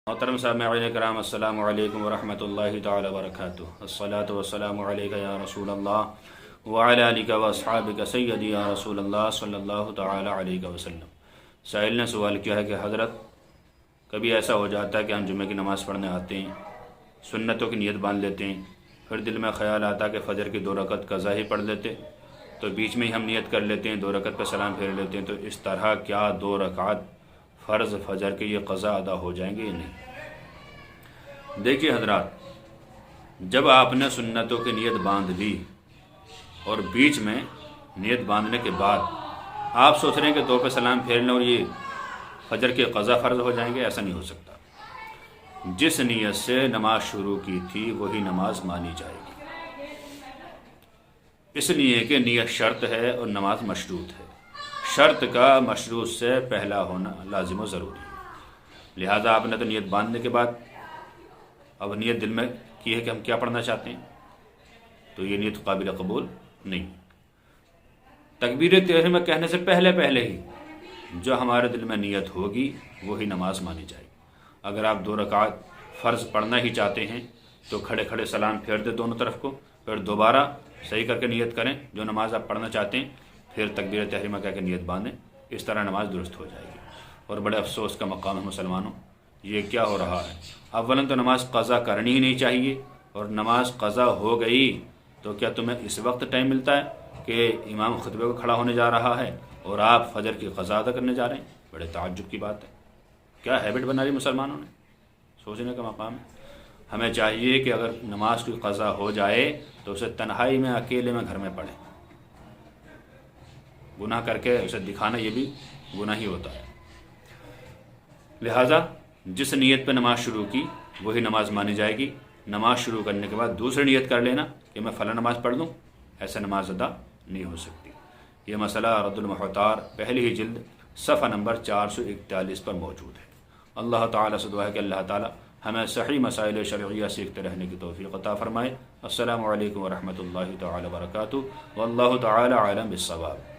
محترم سامعین کرام، السلام علیکم ورحمۃ اللہ تعالی وبرکاتہ۔ الصلاۃ والسلام علیک یا رسول اللہ وعلی آلک واصحابک سیدی یا رسول اللہ صلی اللہ تعالی علیہ وسلم۔ سائل نے سوال کیا ہے کہ حضرت، کبھی ایسا ہو جاتا ہے کہ ہم جمعہ کی نماز پڑھنے آتے ہیں، سنتوں کی نیت باندھ لیتے ہیں، پھر دل میں خیال آتا کہ فجر کی 2 رکعت قضا ہی پڑھ لیتے، تو بیچ میں ہی ہم نیت کر لیتے ہیں، 2 رکعت پہ سلام پھیر لیتے ہیں، تو اس طرح کیا 2 رکعت فرض فجر کے یہ قضا ادا ہو جائیں گے یا نہیں؟ دیکھیے حضرات، جب آپ نے سنتوں کی نیت باندھ لی اور بیچ میں نیت باندھنے کے بعد آپ سوچ رہے ہیں کہ 2 پہ سلام پھیرنا اور یہ فجر کے قضا فرض ہو جائیں گے، ایسا نہیں ہو سکتا۔ جس نیت سے نماز شروع کی تھی وہی نماز مانی جائے گی، اس لیے کہ نیت شرط ہے اور نماز مشروط ہے۔ شرط کا مشروط سے پہلا ہونا لازم و ضروری ہے، لہذا آپ نے تو نیت باندھنے کے بعد اب نیت دل میں کی ہے کہ ہم کیا پڑھنا چاہتے ہیں، تو یہ نیت قابل قبول نہیں۔ تکبیر تحریمہ کہنے سے پہلے ہی جو ہمارے دل میں نیت ہوگی وہی نماز مانی جائے گی۔ اگر آپ 2 رکعت فرض پڑھنا ہی چاہتے ہیں تو کھڑے کھڑے سلام پھیر دیں دونوں طرف کو، پھر دوبارہ صحیح کر کے نیت کریں جو نماز آپ پڑھنا چاہتے ہیں، پھر تکبیر تحریمہ کہہ کے نیت باندھیں، اس طرح نماز درست ہو جائے گی۔ اور بڑے افسوس کا مقام ہے مسلمانوں، یہ کیا ہو رہا ہے؟ اولاً تو نماز قضا کرنی ہی نہیں چاہیے، اور نماز قضا ہو گئی تو کیا تمہیں اس وقت ٹائم ملتا ہے کہ امام خطبے کو کھڑا ہونے جا رہا ہے اور آپ فجر کی قضا ادا کرنے جا رہے ہیں؟ بڑے تعجب کی بات ہے، کیا ہیبٹ بنا لی مسلمانوں نے؟ سوچنے کا مقام ہے۔ ہمیں چاہیے کہ اگر نماز کی قضا ہو جائے تو اسے تنہائی میں اکیلے میں گھر میں پڑھیں، گناہ کر کے اسے دکھانا یہ بھی گناہ ہی ہوتا ہے۔ لہٰذا جس نیت پہ نماز شروع کی وہی نماز مانی جائے گی۔ نماز شروع کرنے کے بعد دوسری نیت کر لینا کہ میں فلاں نماز پڑھ لوں، ایسے نماز ادا نہیں ہو سکتی۔ یہ مسئلہ رد المحتار پہلی ہی جلد صفحہ نمبر 441 پر موجود ہے۔ اللہ تعالیٰ سے دعا ہے کہ اللہ تعالیٰ ہمیں صحیح مسائل شرعیہ سیکھتے رہنے کی توفیق عطا فرمائے۔ السلام علیکم ورحمۃ اللہ تعالی وبرکاتہ، واللہ تعالی عالم بالصواب۔